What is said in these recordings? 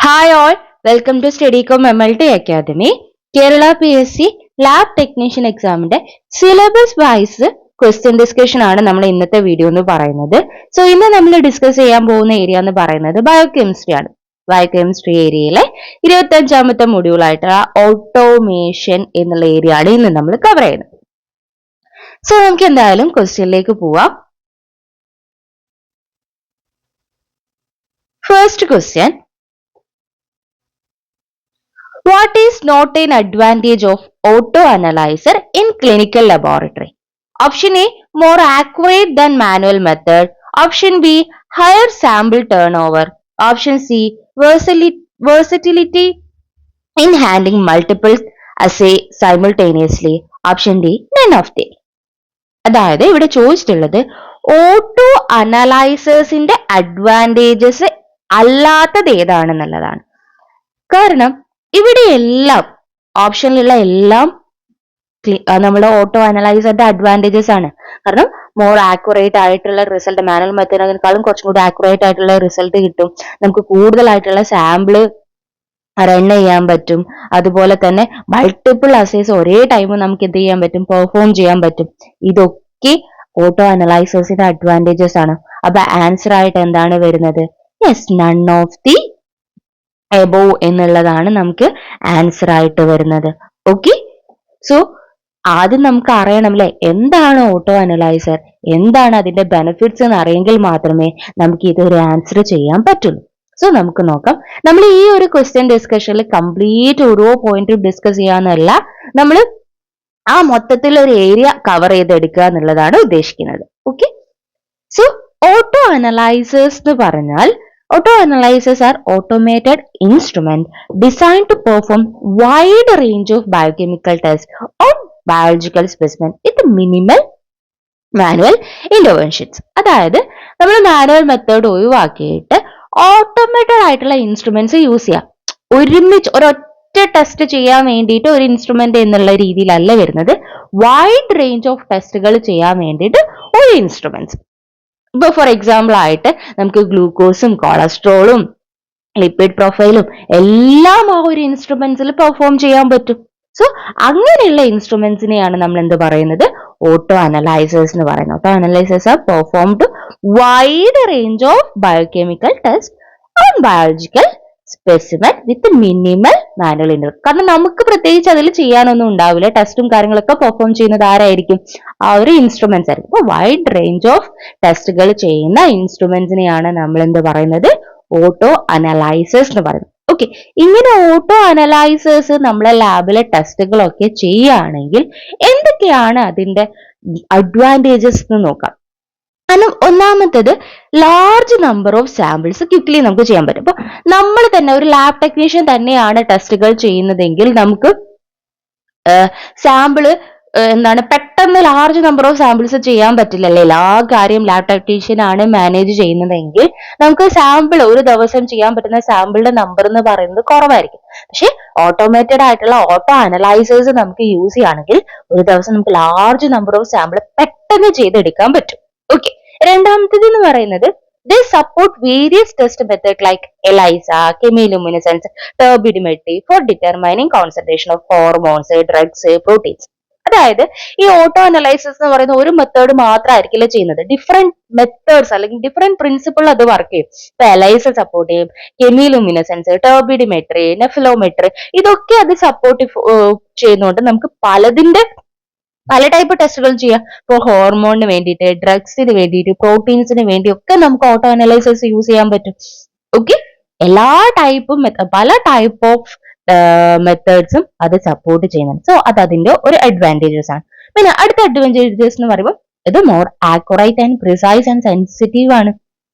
Hi all, welcome to Steadicom MLT Academy. Kerala PSC lab technician എക്സാമിന്റെ syllabus wise question discussion ആണ് നമ്മൾ ഇന്നത്തെ video എന്ന് പറയുന്നത്. സോ ഇന്ന് നമ്മൾ ഡിസ്കസ് ചെയ്യാൻ പോകുന്ന ഏരിയ എന്ന് പറയുന്നത് ബയോകെമിസ്ട്രി ആണ്. ബയോകെമിസ്ട്രി ഏരിയയിലെ 25ാമത്തെ മൊഡ്യൂൾ ആയിട്ടുള്ള ഓട്ടോമേഷൻ എന്നുള്ള ഏരിയ ആണ് ഇന്ന് നമ്മൾ കവർ ചെയ്യുന്നത്. സോ നമുക്ക് എന്തായാലും ക്വസ്റ്റ്യനിലേക്ക് പോവാം. First question, what is not an advantage of auto analyzer in clinical laboratory? Option A, more accurate than manual method. Option B, higher sample turnover. Option C, versatility in handling multiple assay simultaneously. Option D, none of them. അതായത് ഇവിടെ ചോദിച്ചിട്ടുള്ളത് auto അനലൈസേഴ്സിന്റെ advantages അല്ലാത്തത് ഏതാണെന്നുള്ളതാണ്. കാരണം ഇവിടെ എല്ലാം ഓപ്ഷനിലുള്ള എല്ലാം നമ്മുടെ auto അനലൈസറിന്റെ advantages ആണ്. കാരണം മോർ ആക്യുറേറ്റ് ആയിട്ടുള്ള റിസൾട്ട്, മാനുവൽ മെത്തേഡിനേക്കാളും കുറച്ചും കൂടി ആക്യുറേറ്റ് ആയിട്ടുള്ള റിസൾട്ട് കിട്ടും. നമുക്ക് കൂടുതലായിട്ടുള്ള സാമ്പിള് റൺ ചെയ്യാൻ പറ്റും. അതുപോലെ തന്നെ മൾട്ടിപ്പിൾ അസേസ് ഒരേ ടൈം നമുക്ക് എന്ത് ചെയ്യാൻ പറ്റും, പെർഫോം ചെയ്യാൻ പറ്റും. ഇതൊക്കെ ഓട്ടോ അനലൈസേഴ്സിന്റെ അഡ്വാൻറ്റേജസ് ആണ്. അപ്പൊ ആൻസർ ആയിട്ട് എന്താണ് വരുന്നത്? Yes, none of the above എന്നുള്ളതാണ് നമുക്ക് ആൻസർ ആയിട്ട് വരുന്നത്. ഓക്കെ, സോ ആദ്യം നമുക്ക് അറിയണം അല്ലെ എന്താണ് ഓട്ടോ അനലൈസർ, എന്താണ് അതിന്റെ ബെനിഫിറ്റ്സ് എന്ന് അറിയെങ്കിൽ മാത്രമേ നമുക്ക് ഇതൊരു ആൻസർ ചെയ്യാൻ പറ്റുള്ളൂ. സോ നമുക്ക് നോക്കാം. നമ്മൾ ഈ ഒരു ക്വസ്റ്റ്യൻ ഡിസ്കഷനിൽ കംപ്ലീറ്റ് ഓരോ പോയിന്റും ഡിസ്കസ് ചെയ്യാന്നല്ല, നമ്മൾ ആ മൊത്തത്തിൽ ഒരു ഏരിയ കവർ ചെയ്തെടുക്കുക എന്നുള്ളതാണ് ഉദ്ദേശിക്കുന്നത്. ഓക്കെ, സോ ഓട്ടോ അനലൈസേഴ്സ് എന്ന് പറഞ്ഞാൽ auto analyzers are automated instruments designed to perform wide range of biochemical tests on biological specimen with minimal manual interventions. അതായത് നമ്മൾ മാനുവൽ മെത്തേഡ് ഒഴിവാക്കിയിട്ട് ഓട്ടോമേറ്റഡ് ആയിട്ടുള്ള ഇൻസ്ട്രുമെന്റ്സ് യൂസ് ചെയ്യാം. ഒരുമിച്ച് ഒരൊറ്റ ടെസ്റ്റ് ചെയ്യാൻ വേണ്ടിയിട്ട് ഒരു ഇൻസ്ട്രുമെന്റ് എന്നുള്ള രീതിയിലല്ല വരുന്നത്, വൈഡ് റേഞ്ച് ഓഫ് ടെസ്റ്റുകൾ ചെയ്യാൻ വേണ്ടിയിട്ട് ഒരു ഇൻസ്ട്രുമെന്റ്സ്. ഇപ്പൊ ഫോർ എക്സാമ്പിൾ ആയിട്ട് നമുക്ക് ഗ്ലൂക്കോസും കൊളസ്ട്രോളും ലിപ്പിഡ് പ്രൊഫൈലും എല്ലാം ആ ഒരു ഇൻസ്ട്രുമെന്റ്സിൽ പെർഫോം ചെയ്യാൻ പറ്റും. സോ അങ്ങനെയുള്ള ഇൻസ്ട്രുമെന്റ്സിനെയാണ് നമ്മൾ എന്ത് പറയുന്നത്, ഓട്ടോ അനലൈസേഴ്സ് എന്ന് പറയുന്നത്. Auto analysers are performed wide range of biochemical test on biological specimen with minimal manual intervention. കാരണം നമുക്ക് പ്രത്യേകിച്ച് അതിൽ ചെയ്യാനൊന്നും ഉണ്ടാവില്ല, ടെസ്റ്റും കാര്യങ്ങളൊക്കെ പെർഫോം ചെയ്യുന്നത് ആരായിരിക്കും, ആ ഒരു ഇൻസ്ട്രുമെന്റ്സ് ആയിരിക്കും. അപ്പൊ വൈഡ് റേഞ്ച് ഓഫ് ടെസ്റ്റുകൾ ചെയ്യുന്ന ഇൻസ്ട്രുമെന്റ്സിനെയാണ് നമ്മൾ എന്ത് പറയുന്നത്, ഓട്ടോ അനലൈസേഴ്സ് എന്ന് പറയുന്നത്. ഓക്കെ, ഇങ്ങനെ ഓട്ടോ അനലൈസേഴ്സ് നമ്മളെ ലാബിലെ ടെസ്റ്റുകളൊക്കെ ചെയ്യുകയാണെങ്കിൽ എന്തൊക്കെയാണ് അതിന്റെ അഡ്വാൻറ്റേജസ് എന്ന് നോക്കാം. കാരണം ഒന്നാമത്തേത്, large number of samples quickly നമുക്ക് ചെയ്യാൻ പറ്റും. അപ്പൊ നമ്മൾ തന്നെ ഒരു ലാബ് ടെക്നീഷ്യൻ തന്നെയാണ് ടെസ്റ്റുകൾ ചെയ്യുന്നതെങ്കിൽ നമുക്ക് സാമ്പിള് പെട്ടെന്ന് ലാർജ് നമ്പർ ഓഫ് സാമ്പിൾസ് ചെയ്യാൻ പറ്റില്ലല്ലേ. എല്ലാ കാര്യം ലാബ് ടെക്നീഷ്യൻ ആണ് മാനേജ് ചെയ്യുന്നതെങ്കിൽ നമുക്ക് സാമ്പിൾ ഒരു ദിവസം ചെയ്യാൻ പറ്റുന്ന സാമ്പിളിന്റെ നമ്പർ എന്ന് പറയുന്നത് കുറവായിരിക്കും. പക്ഷെ ഓട്ടോമേറ്റഡ് ആയിട്ടുള്ള ഓട്ടോ അനലൈസേഴ്സ് നമുക്ക് യൂസ് ചെയ്യുകയാണെങ്കിൽ ഒരു ദിവസം നമുക്ക് ലാർജ് നമ്പർ ഓഫ് സാമ്പിൾ പെട്ടെന്ന് ചെയ്തെടുക്കാൻ പറ്റും. ഓക്കെ, രണ്ടാമത്തേത് എന്ന് പറയുന്നത് they support various test methods like ELISA, chemiluminescence, turbidimetry for determining concentration of hormones, drugs, proteins. അതായത് ഈ ഓട്ടോ അനലൈസിസ് എന്ന് പറയുന്ന ഒരു മെത്തേഡ് മാത്രമായിരിക്കില്ല ചെയ്യുന്നത്, ഡിഫറെന്റ് മെത്തേഡ്സ് അല്ലെങ്കിൽ ഡിഫറെന്റ് പ്രിൻസിപ്പിൾ അത് വർക്ക് ചെയ്യും. ഇപ്പൊ എലൈസ സപ്പോർട്ട് ചെയ്യും, കെമിലുമിനസെൻസ്, ടർബിഡിമെട്രി, നെഫിലോമെട്രി, ഇതൊക്കെ അത് സപ്പോർട്ട് ചെയ്യുന്നതുകൊണ്ട് നമുക്ക് പല ടൈപ്പ് ടെസ്റ്റുകൾ ചെയ്യാം. ഇപ്പോൾ ഹോർമോണിന് വേണ്ടിയിട്ട്, ഡ്രഗ്സിന് വേണ്ടിയിട്ട്, പ്രോട്ടീൻസിന് വേണ്ടി ഒക്കെ നമുക്ക് ഓട്ടോ അനലൈസേഴ്സ് യൂസ് ചെയ്യാൻ പറ്റും. ഓക്കെ, എല്ലാ ടൈപ്പും പല ടൈപ്പ് ഓഫ് മെത്തേഡ്സും അത് സപ്പോർട്ട് ചെയ്യുന്നുണ്ട്. സോ അത് അതിന്റെ ഒരു അഡ്വാൻറ്റേജസ് ആണ്. പിന്നെ അടുത്ത അഡ്വാൻറ്റേജസ് എന്ന് പറയുമ്പോൾ ഇത് more accurate and precise and sensitive ആണ്.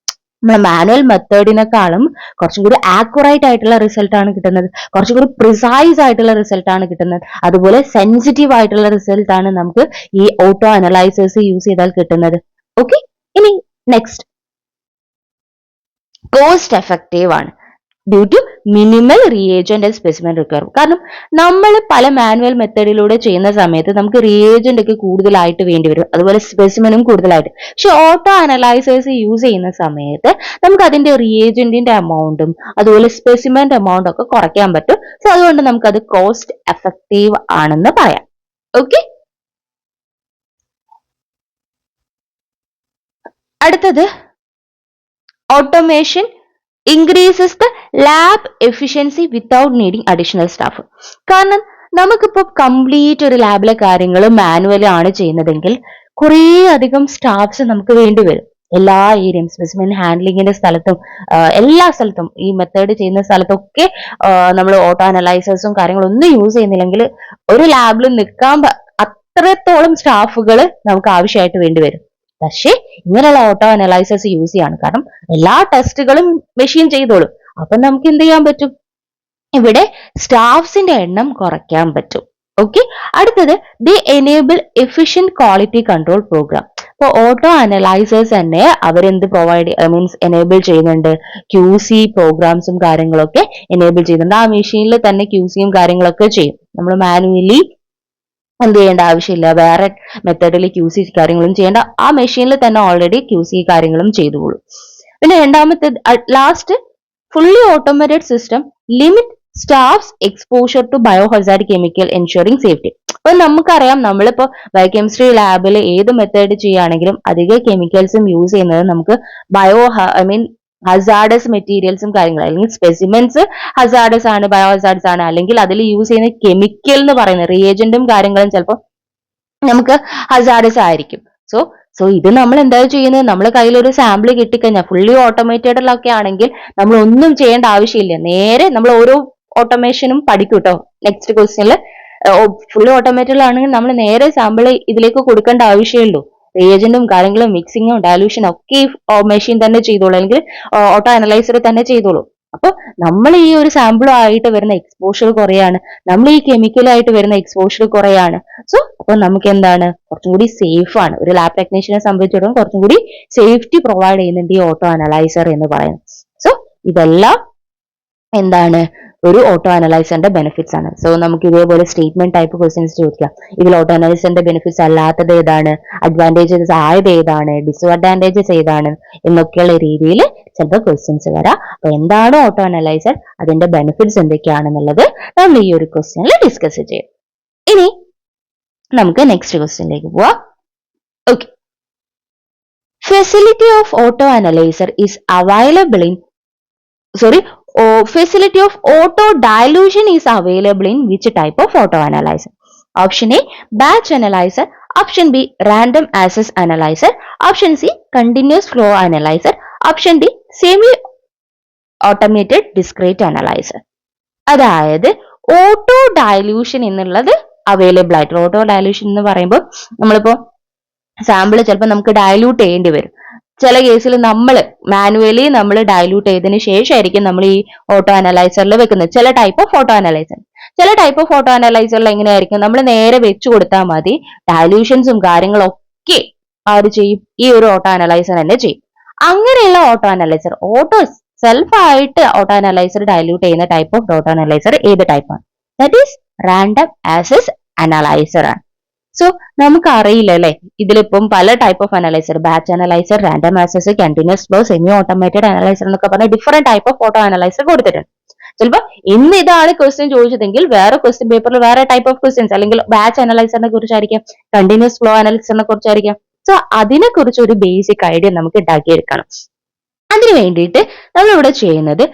നമ്മുടെ മാനുവൽ മെത്തേഡിനെക്കാളും കുറച്ചും കൂടി ആക്യുറേറ്റ് ആയിട്ടുള്ള റിസൾട്ട് ആണ് കിട്ടുന്നത്, കുറച്ചും കൂടി പ്രിസൈസ് ആയിട്ടുള്ള റിസൾട്ട് ആണ് കിട്ടുന്നത്. അതുപോലെ സെൻസിറ്റീവ് ആയിട്ടുള്ള റിസൾട്ട് ആണ് നമുക്ക് ഈ ഓട്ടോ അനലൈസേഴ്സ് യൂസ് ചെയ്താൽ കിട്ടുന്നത്. ഓക്കെ, ഇനി നെക്സ്റ്റ്, കോസ്റ്റ് എഫക്റ്റീവ് ആണ്. Due to minimal reagent and specimen require. കാരണം നമ്മൾ പല മാനുവൽ മെത്തേഡിലൂടെ ചെയ്യുന്ന സമയത്ത് നമുക്ക് റിയേജന്റ് ഒക്കെ കൂടുതലായിട്ട് വേണ്ടി വരും, അതുപോലെ സ്പെസിമെനും കൂടുതലായിട്ട്. പക്ഷെ ഓട്ടോ അനലൈസേഴ്സ് യൂസ് ചെയ്യുന്ന സമയത്ത് നമുക്ക് അതിന്റെ റിയേജന്റിന്റെ എമൗണ്ടും അതുപോലെ സ്പെസിമെന്റെ എമൗണ്ടും ഒക്കെ കുറയ്ക്കാൻ പറ്റും. സോ അതുകൊണ്ട് നമുക്കത് കോസ്റ്റ് എഫക്റ്റീവ് ആണെന്ന് പറയാം. ഓക്കെ, അടുത്തത് automation increases the lab efficiency without needing additional staff. കാരണം നമുക്കിപ്പോൾ കംപ്ലീറ്റ് ഒരു ലാബിലെ കാര്യങ്ങൾ മാനുവലി ആണ് ചെയ്യുന്നതെങ്കിൽ കുറേ അധികം സ്റ്റാഫ്സ് നമുക്ക് വേണ്ടി വരും. എല്ലാ ഏരിയയും സ്പെസിമെൻ ഹാൻഡ്ലിങ്ങിന്റെ സ്ഥലത്തും എല്ലാ സ്ഥലത്തും ഈ മെത്തേഡ് ചെയ്യുന്ന സ്ഥലത്തൊക്കെ നമ്മൾ ഓട്ടോ അനലൈസേഴ്സും കാര്യങ്ങളും ഒന്നും യൂസ് ചെയ്യുന്നില്ലെങ്കിൽ ഒരു ലാബിൽ നിൽക്കാൻ അത്രത്തോളം സ്റ്റാഫുകൾ നമുക്ക് ആവശ്യമായിട്ട് വേണ്ടി വരും. പക്ഷേ ഇങ്ങനെയുള്ള ഓട്ടോ അനലൈസേഴ്സ് യൂസ് ചെയ്യാണ്, കാരണം എല്ലാ ടെസ്റ്റുകളും മെഷീൻ ചെയ്തോളും. അപ്പൊ നമുക്ക് എന്ത് ചെയ്യാൻ പറ്റും, ഇവിടെ സ്റ്റാഫ്സിന്റെ എണ്ണം കുറയ്ക്കാൻ പറ്റും. ഓക്കെ, അടുത്തത് the enable efficient quality control program. ഇപ്പൊ ഓട്ടോ അനലൈസേഴ്സ് തന്നെ അവരെന്ത് മീൻസ് എനേബിൾ ചെയ്യുന്നുണ്ട്, QC പ്രോഗ്രാംസും കാര്യങ്ങളൊക്കെ എനേബിൾ ചെയ്യുന്നുണ്ട്. ആ മെഷീനിൽ തന്നെ QCയും കാര്യങ്ങളൊക്കെ ചെയ്യും. നമ്മൾ മാനുവലി എന്ത് ചെയ്യേണ്ട ആവശ്യമില്ല, വേറെ മെത്തേഡിൽ QC കാര്യങ്ങളും ചെയ്യേണ്ട, ആ മെഷീനിൽ തന്നെ ഓൾറെഡി QC കാര്യങ്ങളും ചെയ്തോളൂ. പിന്നെ രണ്ടാമത്തെ last fully automated system limit staffs exposure to biohazard chemical ensuring safety. അപ്പൊ നമുക്കറിയാം, നമ്മളിപ്പോ ബയോകെമിസ്ട്രി ലാബിൽ ഏത് മെത്തേഡ് ചെയ്യുകയാണെങ്കിലും അധിക കെമിക്കൽസും യൂസ് ചെയ്യുന്നത് നമുക്ക് ഹസാർഡസ് മെറ്റീരിയൽസും കാര്യങ്ങളും, അല്ലെങ്കിൽ സ്പെസിമെൻസ് ഹസാർഡസ് ആണ്, ബയോ ഹസാർഡസ് ആണ്, അല്ലെങ്കിൽ അതിൽ യൂസ് ചെയ്യുന്ന കെമിക്കൽ എന്ന് പറയുന്ന റിയേജന്റും കാര്യങ്ങളും ചിലപ്പോൾ നമുക്ക് ഹസാർഡസ് ആയിരിക്കും. സോ ഇത് നമ്മൾ എന്താ ചെയ്യുന്നത്, നമ്മൾ കയ്യിൽ ഒരു സാമ്പിൾ കിട്ടിക്കഴിഞ്ഞാൽ ഫുള്ളി ഓട്ടോമേറ്റഡിലൊക്കെ ആണെങ്കിൽ നമ്മൾ ഒന്നും ചെയ്യേണ്ട ആവശ്യമില്ല, നേരെ നമ്മൾ ഓരോ ഓട്ടോമേഷനും പഠിക്കും കേട്ടോ. നെക്സ്റ്റ് ക്വസ്റ്റ്യനിൽ ഫുള്ളി ഓട്ടോമേറ്റഡിലാണെങ്കിൽ നമ്മൾ നേരെ സാമ്പിൾ ഇതിലേക്ക് കൊടുക്കേണ്ട ആവശ്യമുള്ളൂ. റിയേജന്റും കാര്യങ്ങളും മിക്സിങ്ങും ഡയലൂഷനും ഒക്കെ മെഷീൻ തന്നെ ചെയ്തോളൂ, അല്ലെങ്കിൽ ഓട്ടോ അനലൈസർ തന്നെ ചെയ്തോളൂ. അപ്പൊ നമ്മൾ ഈ ഒരു സാമ്പിളുമായിട്ട് വരുന്ന എക്സ്പോഷർ കുറയാണ്, നമ്മൾ ഈ കെമിക്കലായിട്ട് വരുന്ന എക്സ്പോഷർ കുറയാണ്. സോ അപ്പൊ നമുക്ക് എന്താണ്, കുറച്ചും കൂടി സേഫ് ആണ്. ഒരു ലാബ് ടെക്നീഷ്യനെ സംബന്ധിച്ചിടത്തോളം കുറച്ചും കൂടി സേഫ്റ്റി പ്രൊവൈഡ് ചെയ്യുന്നുണ്ട് ഈ ഓട്ടോ അനലൈസർ എന്ന് പറയുന്നത്. സോ ഇതെല്ലാം എന്താണ്, ഒരു ഓട്ടോ അനലൈസറിന്റെ ബെനിഫിറ്റ്സ് ആണ്. സോ നമുക്ക് ഇതേപോലെ സ്റ്റേറ്റ്മെന്റ് ടൈപ്പ് ക്വസ്റ്റ്യൻസ് ചോദിക്കാം. ഇതിൽ ഓട്ടോ അനലൈസറിന്റെ ബെനിഫിറ്റ്സ് അല്ലാത്തത് ഏതാണ്, അഡ്വാൻറ്റേജസ് ആയത് ഏതാണ്, ഡിസ്അഡ്വാൻറ്റേജസ് ഏതാണ് എന്നൊക്കെയുള്ള രീതിയിൽ ചിലപ്പോൾ ക്വസ്റ്റ്യൻസ് വരാം. അപ്പൊ എന്താണ് ഓട്ടോ അനലൈസർ, അതിന്റെ ബെനിഫിറ്റ്സ് എന്തൊക്കെയാണെന്നുള്ളത് നമ്മൾ ഈ ഒരു ക്വസ്റ്റ്യനിൽ ഡിസ്കസ് ചെയ്യും. ഇനി നമുക്ക് നെക്സ്റ്റ് ക്വസ്റ്റ്യനിലേക്ക് പോവാം. Okay, facility of auto analyser is available in facility of auto dilution is available in which type of auto analyzer? Option A, batch analyzer. Option B, random access analyzer. Option C, continuous flow analyzer. Option D, semi automated discrete analyzer. അതായത് auto dilution എന്നുള്ളത് available ആയിട്ട്, auto dilution എന്ന് പറയുമ്പോൾ നമ്മളിപ്പോ sample ചിലപ്പോൾ നമുക്ക് dilute ചെയ്യേണ്ടി വരും. ചില കേസിൽ നമ്മൾ മാനുവലി നമ്മൾ ഡയലൂട്ട് ചെയ്തതിന് ശേഷമായിരിക്കും നമ്മൾ ഈ ഓട്ടോ അനലൈസറിൽ വെക്കുന്നത്. ചില ടൈപ്പ് ഓഫ് ഓട്ടോ അനലൈസറിൽ എങ്ങനെയായിരിക്കും, നമ്മൾ നേരെ വെച്ചു കൊടുത്താൽ മതി, ഡയലൂഷൻസും കാര്യങ്ങളൊക്കെ ആര് ചെയ്യും, ഈ ഒരു ഓട്ടോ അനലൈസർ തന്നെ ചെയ്യും. അങ്ങനെയുള്ള ഓട്ടോ അനലൈസർ, സെൽഫായിട്ട് ഓട്ടോ അനലൈസർ ഡയലൂട്ട് ചെയ്യുന്ന ടൈപ്പ് ഓഫ് ഓട്ടോ അനലൈസർ ഏത് ടൈപ്പാണ്? That is random access analyser ആണ്. സോ നമുക്ക് അറിയില്ല അല്ലെ, ഇതിലിപ്പം പല type of analyser, batch analyser, random access, continuous flow, semi automated analyser എന്നൊക്കെ പറഞ്ഞ different type of auto analyser കൊടുത്തിട്ടുണ്ട്. ചിലപ്പോൾ ഇന്ന് ഇതാണ് ക്വസ്റ്റ്യൻ ചോദിച്ചതെങ്കിൽ വേറെ ക്വസ്റ്റ്യൻ പേപ്പറിൽ വേറെ ടൈപ്പ് ഓഫ് ക്വസ്റ്റ്യൻസ്, അല്ലെങ്കിൽ ബാച്ച് അനലൈസറിനെ കുറിച്ചായിരിക്കാം, കണ്ടിന്യൂസ് ഫ്ലോ അനലൈസറിനെ കുറിച്ചായിരിക്കാം. സോ അതിനെ കുറിച്ച് ഒരു ബേസിക് ഐഡിയ നമുക്ക് ഉണ്ടാക്കിയെടുക്കണം. അതിനു വേണ്ടിയിട്ട് നമ്മൾ ഇവിടെ ചെയ്യുന്നത്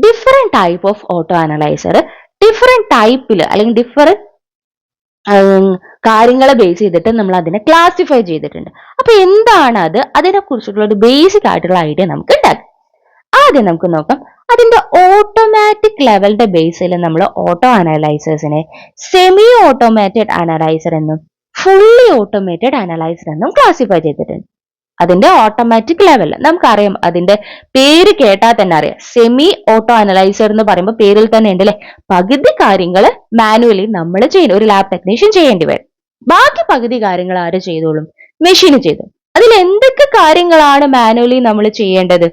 different type of auto analyser different ടൈപ്പിൽ അല്ലെങ്കിൽ ഡിഫറെന്റ് കാര്യങ്ങളെ ബേസ് ചെയ്തിട്ട് നമ്മൾ അതിനെ ക്ലാസിഫൈ ചെയ്തിട്ടുണ്ട്. അപ്പൊ എന്താണ് അത്, അതിനെ കുറിച്ചിട്ടുള്ള ഒരു ബേസിക് ആയിട്ടുള്ള ഐഡിയ നമുക്ക് ഉണ്ടാക്കാം. ആദ്യം നമുക്ക് നോക്കാം, അതിന്റെ ഓട്ടോമാറ്റിക് ലെവലിന്റെ ബേസിൽ നമ്മൾ ഓട്ടോ അനലൈസേഴ്സിനെ സെമി ഓട്ടോമാറ്റഡ് അനലൈസർ എന്നും ഫുള്ളി ഓട്ടോമേറ്റഡ് അനലൈസർ എന്നും ക്ലാസിഫൈ ചെയ്തിട്ടുണ്ട്. അതിന്റെ ഓട്ടോമാറ്റിക് ലെവൽ നമുക്കറിയാം, അതിന്റെ പേര് കേട്ടാൽ തന്നെ അറിയാം. സെമി ഓട്ടോ അനലൈസർ എന്ന് പറയുമ്പോൾ പേരിൽ തന്നെ ഉണ്ട് അല്ലെ, പകുതി കാര്യങ്ങൾ മാനുവലി നമ്മൾ ചെയ്യണം, ഒരു ലാബ് ടെക്നീഷ്യൻ ചെയ്യേണ്ടി വരും. ബാക്കി പകുതി കാര്യങ്ങൾ ആര് ചെയ്തോളും, മെഷീന് ചെയ്തോളും. അതിൽ എന്തൊക്കെ കാര്യങ്ങളാണ് മാനുവലി നമ്മൾ ചെയ്യേണ്ടത്?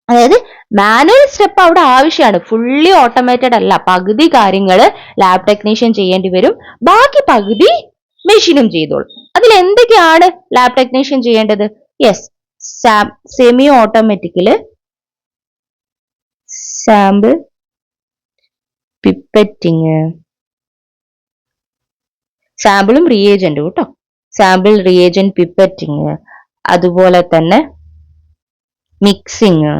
അതായത് മാനുവൽ സ്റ്റെപ്പ് അവിടെ ആവശ്യമാണ്, ഫുള്ളി ഓട്ടോമേറ്റഡ് അല്ല. പകുതി കാര്യങ്ങൾ ലാബ് ടെക്നീഷ്യൻ ചെയ്യേണ്ടി വരും, ബാക്കി പകുതി മെഷീനും ചെയ്തോളും. അതിൽ എന്തൊക്കെയാണ് ലാബ് ടെക്നീഷ്യൻ ചെയ്യേണ്ടത്? യെസ്, സെമി ഓട്ടോമാറ്റിക്കില് സാമ്പിൾ പിപ്പറ്റിങ്, സാമ്പിളും റിയേജന്റും കേട്ടോ, സാമ്പിൾ റിയേജന്റ് പിപ്പറ്റിങ്, അതുപോലെ തന്നെ മിക്സിങ്,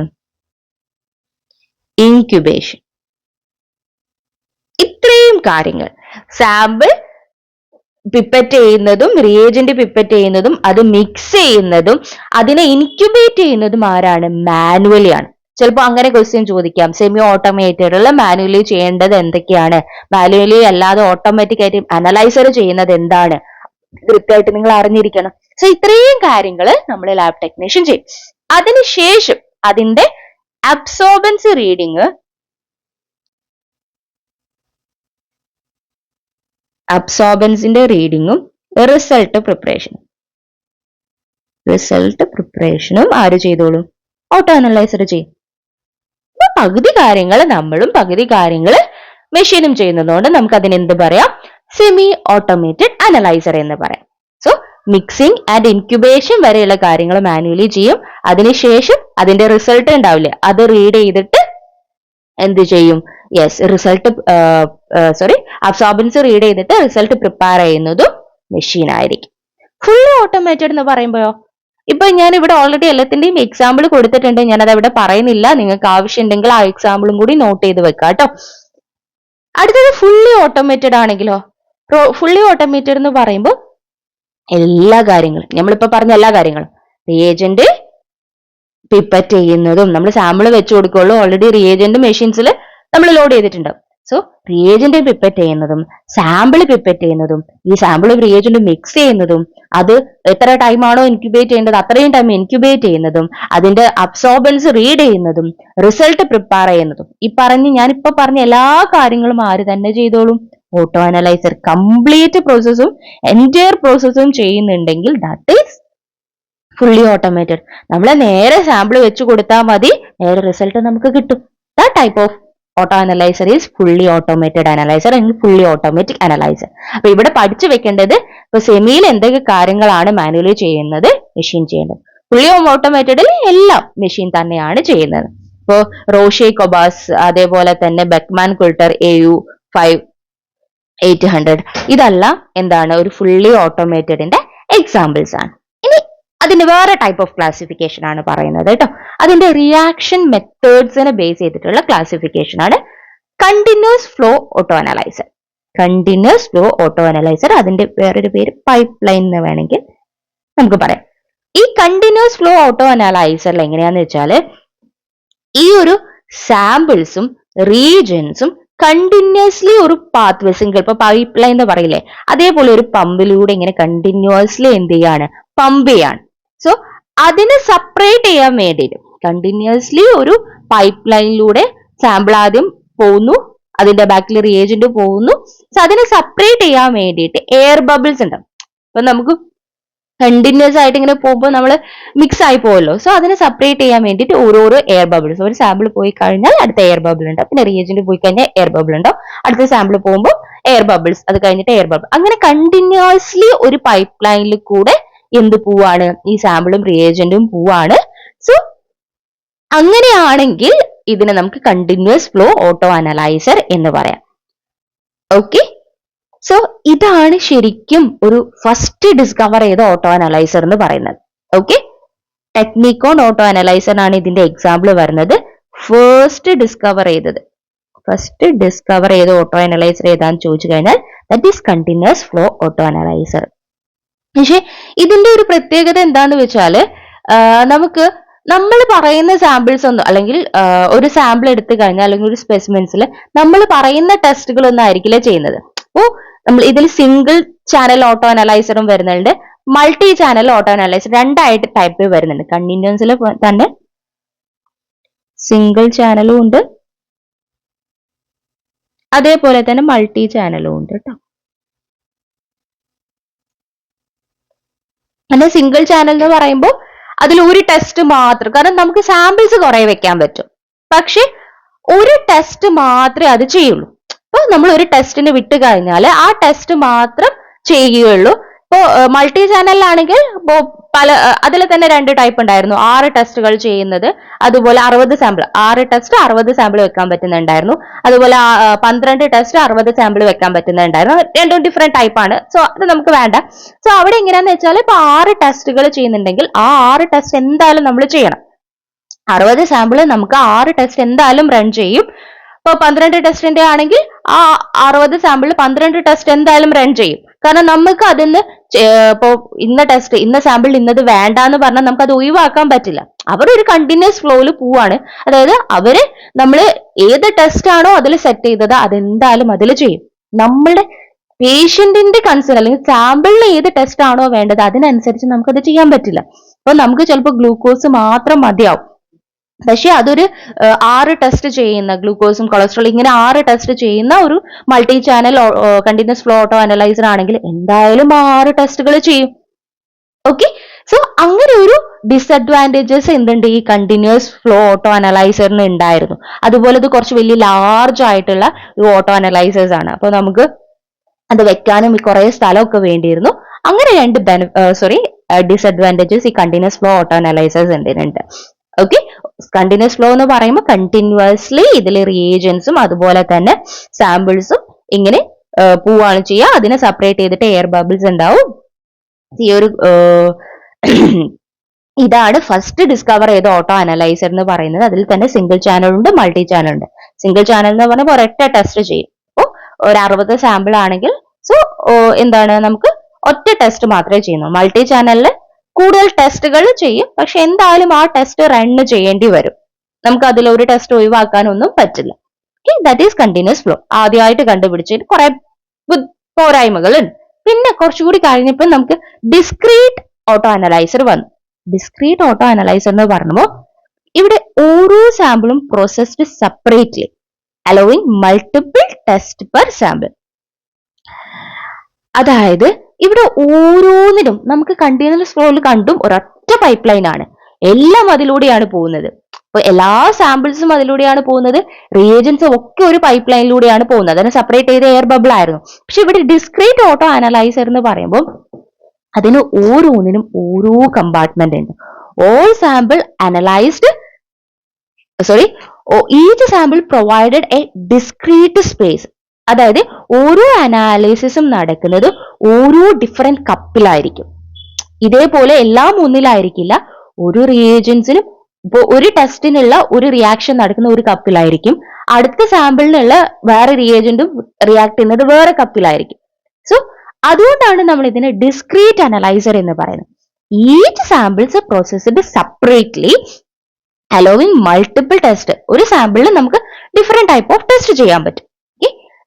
ഇൻക്യുബേഷൻ, ഇത്രയും കാര്യങ്ങൾ. സാമ്പിൾ പിപ്പറ്റ് ചെയ്യുന്നതും റിയേജന്റ് പിപ്പറ്റ് ചെയ്യുന്നതും അത് മിക്സ് ചെയ്യുന്നതും അതിനെ ഇൻക്യുബേറ്റ് ചെയ്യുന്നതും ആരാണ്? മാനുവലി ആണ്. ചിലപ്പോൾ അങ്ങനെ ക്വസ്റ്റ്യൻ ചോദിക്കാം, സെമി ഓട്ടോമേറ്റഡിൽ മാനുവലി ചെയ്യേണ്ടത് എന്തൊക്കെയാണ്, മാനുവലി അല്ലാതെ ഓട്ടോമാറ്റിക് ആയിട്ട് അനലൈസർ ചെയ്യുന്നത് എന്താണ്, കൃത്യമായിട്ട് നിങ്ങൾ അറിഞ്ഞിരിക്കണം. സോ ഇത്രയും കാര്യങ്ങൾ നമ്മൾ ലാബ് ടെക്നീഷ്യൻ ചെയ്യും. അതിനുശേഷം അതിന്റെ അബ്സോർബൻസ് റീഡിങ്, അബ്സോർബൻസിന്റെ റീഡിങ്ങും റിസൾട്ട് പ്രിപ്പറേഷനും ആര് ചെയ്തോളും? ഓട്ടോ അനലൈസർ ചെയ്യും. പകുതി കാര്യങ്ങൾ നമ്മളും പകുതി കാര്യങ്ങൾ മെഷീനും ചെയ്യുന്നതുകൊണ്ട് നമുക്ക് അതിന് എന്ത് പറയാം? സെമി ഓട്ടോമേറ്റഡ് അനലൈസർ എന്ന് പറയാം. സോ മിക്സിംഗ് ആൻഡ് ഇൻക്യുബേഷൻ വരെയുള്ള കാര്യങ്ങൾ മാനുവലി ചെയ്യും. അതിനുശേഷം അതിന്റെ റിസൾട്ട് ഉണ്ടാവില്ലേ, അത് റീഡ് ചെയ്തിട്ട് എന്ത് ചെയ്യും? യെസ്, അബ്സോർബൻസ് റീഡ് ചെയ്തിട്ട് റിസൾട്ട് പ്രിപ്പയർ ചെയ്യുന്നതും മെഷീൻ ആയിരിക്കും. ഫുള്ളി ഓട്ടോമേറ്റഡ് എന്ന് പറയുമ്പോഴോ, ഇപ്പൊ ഞാൻ ഇവിടെ ഓൾറെഡി എല്ലാത്തിന്റെയും എക്സാമ്പിൾ കൊടുത്തിട്ടുണ്ട്, ഞാനത് അവിടെ പറയുന്നില്ല. നിങ്ങൾക്ക് ആവശ്യമുണ്ടെങ്കിൽ ആ എക്സാമ്പിളും കൂടി നോട്ട് ചെയ്ത് വെക്കാം കേട്ടോ. അടുത്തത് ഫുള്ളി ഓട്ടോമേറ്റഡ് ആണെങ്കിലോ, ഫുള്ളി ഓട്ടോമേറ്റഡ് എന്ന് പറയുമ്പോൾ എല്ലാ കാര്യങ്ങളും, നമ്മളിപ്പോ പറഞ്ഞ എല്ലാ കാര്യങ്ങളും, റിയേജന്റ് പിപ്പറ്റ് ചെയ്യുന്നതും, നമ്മൾ സാമ്പിൾ വെച്ച് കൊടുക്കുള്ളൂ, ഓൾറെഡി റിയേജന്റ് മെഷീൻസിൽ നമ്മൾ ലോഡ് ചെയ്തിട്ടുണ്ട്. സോ റിയേജന്റ് പിപ്പറ്റ് ചെയ്യുന്നതും സാമ്പിൾ പിപ്പറ്റ് ചെയ്യുന്നതും ഈ സാമ്പിളും റിയേജന്റും മിക്സ് ചെയ്യുന്നതും അത് എത്ര ടൈം ആണോ ഇൻക്യുബേറ്റ് ചെയ്യേണ്ടത് അത്രയും ടൈം ഇൻക്യുബേറ്റ് ചെയ്യുന്നതും അതിന്റെ അബ്സോർബൻസ് റീഡ് ചെയ്യുന്നതും റിസൾട്ട് പ്രിപ്പയർ ചെയ്യുന്നതും, ഈ ഞാനിപ്പോ പറഞ്ഞ എല്ലാ കാര്യങ്ങളും ആര് തന്നെ ചെയ്തോളും? Auto analyser. കംപ്ലീറ്റ് പ്രോസസ്സും എൻറ്റയർ പ്രോസസ്സും ചെയ്യുന്നുണ്ടെങ്കിൽ ദാറ്റ് ഈസ് ഫുള്ളി ഓട്ടോമേറ്റഡ്. നമ്മൾ നേരെ സാമ്പിൾ വെച്ച് കൊടുത്താൽ മതി, നേരെ റിസൾട്ട് നമുക്ക് കിട്ടും. That type of auto analyser is fully automated analyser അല്ലെങ്കിൽ ഫുള്ളി ഓട്ടോമാറ്റിക് അനലൈസർ. അപ്പൊ ഇവിടെ പഠിച്ചു വെക്കേണ്ടത്, ഇപ്പൊ സെമിയിൽ എന്തൊക്കെ കാര്യങ്ങളാണ് മാനുവലി ചെയ്യുന്നത്, മെഷീൻ ചെയ്യുന്നത്. ഫുള്ളി ഓട്ടോമേറ്റഡിൽ എല്ലാം മെഷീൻ തന്നെയാണ് ചെയ്യുന്നത്. ഇപ്പോ റോഷെ കൊബാസ്, അതേപോലെ തന്നെ ബെക്ക്മാൻ കുൾട്ടർ AU5800, ഇതെല്ലാം എന്താണ്? ഒരു ഫുള്ളി ഓട്ടോമേറ്റഡിന്റെ എക്സാമ്പിൾസ് ആണ്. ഇനി അതിന്റെ വേറെ ടൈപ്പ് ഓഫ് ക്ലാസിഫിക്കേഷൻ ആണ് പറയുന്നത് കേട്ടോ. അതിന്റെ റിയാക്ഷൻ മെത്തേഡ്സിനെ ബേസ് ചെയ്തിട്ടുള്ള ക്ലാസിഫിക്കേഷൻ ആണ് continuous flow auto analyser. Continuous flow auto analyser, അതിന്റെ വേറൊരു പേര് പൈപ്പ് ലൈൻ എന്ന് വേണമെങ്കിൽ നമുക്ക് പറയാം. ഈ കണ്ടിന്യൂസ് ഫ്ലോ ഓട്ടോ അനലൈസറിൽ എങ്ങനെയാന്ന് വെച്ചാൽ, ഈ ഒരു സാമ്പിൾസും റീജൻസും കണ്ടിന്യൂസ്ലി ഒരു പാത്ത് സിംഗിൾ, ഇപ്പൊ പൈപ്പ് ലൈൻ എന്ന് പറയില്ലേ, അതേപോലെ ഒരു പമ്പിലൂടെ ഇങ്ങനെ കണ്ടിന്യൂസ്ലി എന്ത് ചെയ്യാണ്? പമ്പ് ചെയ്യാണ്. സോ അതിനെ സെപ്പറേറ്റ് ചെയ്യാൻ വേണ്ടിയിട്ട് കണ്ടിന്യൂസ്ലി ഒരു പൈപ്പ് ലൈനിലൂടെ സാമ്പിൾ ആദ്യം പോകുന്നു, അതിന്റെ ബാക്കിൽ റിയേജന്റ് പോകുന്നു. സോ അതിനെ സെപ്പറേറ്റ് ചെയ്യാൻ വേണ്ടിയിട്ട് എയർ ബബിൾസ് ഉണ്ട്. അപ്പൊ നമുക്ക് കണ്ടിന്യൂസ് ആയിട്ട് ഇങ്ങനെ പോകുമ്പോൾ നമ്മൾ മിക്സ് ആയി പോകുമല്ലോ. സോ അതിനെ സെപ്പറേറ്റ് ചെയ്യാൻ വേണ്ടിയിട്ട് ഓരോരോ എയർ ബബിൾസ്, ഒരു സാമ്പിൾ പോയി കഴിഞ്ഞാൽ അടുത്ത എയർ ബബിൾ ഉണ്ടാവും, പിന്നെ റിയേജന്റ് പോയി കഴിഞ്ഞാൽ എയർ ബബിൾ ഉണ്ടാവും, അടുത്ത സാമ്പിൾ പോകുമ്പോൾ എയർ ബബിൾസ്, അത് കഴിഞ്ഞിട്ട് എയർ ബബിൾ, അങ്ങനെ കണ്ടിന്യൂസ്ലി ഒരു പൈപ്പ് ലൈനിൽ കൂടെ എന്ത് പോവാണ്? ഈ സാമ്പിളും റിയേജന്റും പോവാണ്. സോ അങ്ങനെയാണെങ്കിൽ ഇതിനെ നമുക്ക് കണ്ടിന്യൂസ് ഫ്ലോ ഓട്ടോ അനലൈസർ എന്ന് പറയാം. ഓക്കെ, സോ ഇതാണ് ശരിക്കും ഒരു ഫസ്റ്റ് ഡിസ്കവർ ചെയ്ത ഓട്ടോ അനലൈസർ എന്ന് പറയുന്നത്. ഓക്കെ, ടെക്നിക്കോൺ ഓട്ടോ അനലൈസറിനാണ് ഇതിന്റെ എക്സാമ്പിൾ വരുന്നത്. ഫസ്റ്റ് ഡിസ്കവർ ചെയ്ത ഓട്ടോ അനലൈസർ ഏതാന്ന് ചോദിച്ചു കഴിഞ്ഞാൽ that is continuous flow auto analyser. പക്ഷെ ഇതിന്റെ ഒരു പ്രത്യേകത എന്താന്ന് വെച്ചാല്, നമുക്ക് നമ്മൾ പറയുന്ന സാമ്പിൾസ് ഒന്നും, അല്ലെങ്കിൽ ഒരു സാമ്പിൾ എടുത്തു കഴിഞ്ഞാൽ അല്ലെങ്കിൽ ഒരു സ്പെസിമെൻസിൽ നമ്മൾ പറയുന്ന ടെസ്റ്റുകളൊന്നും ആയിരിക്കില്ല ചെയ്യുന്നത്. അപ്പോൾ നമ്മൾ ഇതിൽ സിംഗിൾ ചാനൽ ഓട്ടോ അനലൈസറും വരുന്നുണ്ട്, മൾട്ടി ചാനൽ ഓട്ടോ അനലൈസർ, രണ്ടായിട്ട് ടൈപ്പ് വരുന്നുണ്ട്. കണ്ടിന്യൂസിൽ തന്നെ സിംഗിൾ ചാനലും ഉണ്ട്, അതേപോലെ തന്നെ മൾട്ടി ചാനലും ഉണ്ട് കേട്ടോ. അങ്ങനെ സിംഗിൾ ചാനൽ എന്ന് പറയുമ്പോൾ അതിൽ ഒരു ടെസ്റ്റ് മാത്രം, കാരണം നമുക്ക് സാമ്പിൾസ് കുറെ വെക്കാൻ പറ്റും, പക്ഷെ ഒരു ടെസ്റ്റ് മാത്രമേ അത് ചെയ്യുള്ളൂ. അപ്പൊ നമ്മൾ ഒരു ടെസ്റ്റിന് വിട്ട് കഴിഞ്ഞാൽ ആ ടെസ്റ്റ് മാത്രം ചെയ്യുകയുള്ളൂ. ഇപ്പോ മൾട്ടി ചാനലിലാണെങ്കിൽ ഇപ്പോ പല അതിൽ തന്നെ 2 ടൈപ്പ് ഉണ്ടായിരുന്നു. 6 ടെസ്റ്റുകൾ ചെയ്യുന്നത്, അതുപോലെ 60 സാമ്പിൾ, 6 ടെസ്റ്റ് 60 സാമ്പിൾ വെക്കാൻ പറ്റുന്നുണ്ടായിരുന്നു. അതുപോലെ 12 ടെസ്റ്റ് 60 സാമ്പിൾ വെക്കാൻ പറ്റുന്നുണ്ടായിരുന്നു. രണ്ടും ഡിഫറെന്റ് ടൈപ്പ് ആണ്. സോ അത് നമുക്ക് വേണ്ട. സോ അവിടെ എങ്ങനെയാന്ന് വെച്ചാൽ ഇപ്പൊ 6 ടെസ്റ്റുകൾ ചെയ്യുന്നുണ്ടെങ്കിൽ ആ 6 ടെസ്റ്റ് എന്തായാലും നമ്മൾ ചെയ്യണം. 60 സാമ്പിൾ നമുക്ക് 6 ടെസ്റ്റ് എന്തായാലും റൺ ചെയ്യും. ഇപ്പൊ 12 ടെസ്റ്റിന്റെ ആണെങ്കിൽ ആ 60 സാമ്പിൾ 12 ടെസ്റ്റ് എന്തായാലും റൺ ചെയ്യും. കാരണം നമുക്ക് അതിന്ന് ഇപ്പോ ഇന്ന സാമ്പിൾ ഇന്നത് വേണ്ട എന്ന് പറഞ്ഞാൽ നമുക്ക് അത് ഒഴിവാക്കാൻ പറ്റില്ല. അവരൊരു കണ്ടിന്യൂസ് ഫ്ലോയിൽ പോവാണ്. അതായത് അവര് നമ്മൾ ഏത് ടെസ്റ്റ് ആണോ അതിൽ സെറ്റ് ചെയ്തത് അതെന്തായാലും അതിൽ ചെയ്യും. നമ്മളുടെ പേഷ്യന്റിന്റെ കൺസേൺ അല്ലെങ്കിൽ സാമ്പിളിൽ ഏത് ടെസ്റ്റ് ആണോ വേണ്ടത് അതിനനുസരിച്ച് നമുക്കത് ചെയ്യാൻ പറ്റില്ല. അപ്പൊ നമുക്ക് ചിലപ്പോൾ ഗ്ലൂക്കോസ് മാത്രം മതിയാവും. പക്ഷെ അതൊരു 6 ടെസ്റ്റ് ചെയ്യുന്ന ഗ്ലൂക്കോസും കൊളസ്ട്രോൾ ഇങ്ങനെ 6 ടെസ്റ്റ് ചെയ്യുന്ന ഒരു multi channel continuous flow auto analyser ആണെങ്കിൽ എന്തായാലും 6 ടെസ്റ്റുകൾ ചെയ്യും. ഓക്കെ, സോ അങ്ങനെ ഒരു ഡിസഡ്വാൻറ്റേജസ് എന്തുണ്ട് ഈ കണ്ടിന്യൂസ് ഫ്ലോ ഓട്ടോ അനലൈസറിന് ഉണ്ടായിരുന്നു. അതുപോലെ ഇത് കുറച്ച് വലിയ ലാർജ് ആയിട്ടുള്ള ഒരു ഓട്ടോ അനലൈസേഴ്സ് ആണ്. അപ്പൊ നമുക്ക് അത് വെക്കാനും കുറെ സ്ഥലമൊക്കെ വേണ്ടിയിരുന്നു. അങ്ങനെ 2 ഡിസഡ്വാൻറ്റേജസ് ഈ കണ്ടിന്യൂസ് ഫ്ലോ ഓട്ടോ അനലൈസേഴ്സ് ഉണ്ട്. ഓക്കെ, കണ്ടിന്യൂസ് ഫ്ലോ എന്ന് പറയുമ്പോൾ കണ്ടിന്യൂസ്ലി ഇതിൽ റിയേജൻസും അതുപോലെ തന്നെ സാമ്പിൾസും ഇങ്ങനെ പോവാണ് ചെയ്യുക. അതിനെ സെപ്പറേറ്റ് ചെയ്തിട്ട് എയർ ബബിൾസ് ഉണ്ടാവും. ഈ ഒരു ഇതാണ് ഫസ്റ്റ് ഡിസ്കവർ ചെയ്ത ഓട്ടോ അനലൈസർ എന്ന് പറയുന്നത്. അതിൽ തന്നെ സിംഗിൾ ചാനൽ ഉണ്ട്, മൾട്ടി ചാനൽ ഉണ്ട്. സിംഗിൾ ചാനൽ എന്ന് പറയുമ്പോൾ ഒരൊറ്റ ടെസ്റ്റ് ചെയ്യും. അപ്പോൾ ഒരു 60 സാമ്പിൾ ആണെങ്കിൽ സോ എന്താണ് നമുക്ക് ഒറ്റ ടെസ്റ്റ് മാത്രമേ ചെയ്യുന്നു. മൾട്ടി ചാനലിൽ കൂടുതൽ ടെസ്റ്റുകൾ ചെയ്യും, പക്ഷെ എന്തായാലും ആ ടെസ്റ്റ് റൺ ചെയ്യേണ്ടി വരും. നമുക്ക് അതിൽ ഒരു ടെസ്റ്റ് ഒഴിവാക്കാനൊന്നും പറ്റില്ല. Okay, that is continuous flow. ആദ്യമായിട്ട് കണ്ടുപിടിച്ചതിന് കുറെ പോരായ്മകളുണ്ട്. പിന്നെ കുറച്ചുകൂടി കഴിഞ്ഞപ്പോൾ നമുക്ക് ഡിസ്ക്രീറ്റ് ഓട്ടോ അനലൈസർ വന്നു. ഡിസ്ക്രീറ്റ് ഓട്ടോ അനലൈസർ എന്ന് പറയുമ്പോൾ ഇവിടെ ഓരോ സാമ്പിളും processed separately allowing multiple test per sample. അതായത് ഇവിടെ ഓരോന്നിനും നമുക്ക് കണ്ടിന്യൂസ് ഫ്ലോയിൽ കണ്ടും ഒരൊറ്റ പൈപ്പ് ലൈൻ ആണ്. എല്ലാം അതിലൂടെയാണ് പോകുന്നത്. അപ്പൊ എല്ലാ സാമ്പിൾസും അതിലൂടെയാണ് പോകുന്നത്. റിയേജൻസും ഒക്കെ ഒരു പൈപ്പ് ലൈനിലൂടെയാണ് പോകുന്നത്. അതിനെ സെപ്പറേറ്റ് ചെയ്ത എയർ ബബിൾ ആയിരുന്നു. പക്ഷെ ഇവിടെ ഡിസ്ക്രീറ്റ് ഓട്ടോ അനലൈസർ എന്ന് പറയുമ്പോൾ അതിന് ഓരോന്നിനും ഓരോ കമ്പാർട്ട്മെന്റ് ഉണ്ട്. All sample analysed each sample provided A discrete space. അതായത് ഓരോ അനാലിസിസും നടക്കുന്നത് ഓരോ ഡിഫറെന്റ് കപ്പിലായിരിക്കും. ഇതേപോലെ എല്ലാം ഒന്നിലായിരിക്കില്ല. ഒരു റിയേജൻസിനും ഇപ്പൊ ഒരു ടെസ്റ്റിനുള്ള ഒരു റിയാക്ഷൻ നടക്കുന്ന ഒരു കപ്പിലായിരിക്കും, അടുത്ത സാമ്പിളിനുള്ള വേറെ റിയേജന്റും റിയാക്ട് ചെയ്യുന്നത് വേറെ കപ്പിലായിരിക്കും. സോ അതുകൊണ്ടാണ് നമ്മൾ ഇതിനെ ഡിസ്ക്രീറ്റ് അനലൈസർ എന്ന് പറയുന്നത്. Each samples processed separately allowing multiple test. ഒരു സാമ്പിളിൽ നമുക്ക് ഡിഫറെന്റ് ടൈപ്പ് ഓഫ് ടെസ്റ്റ് ചെയ്യാൻ പറ്റും.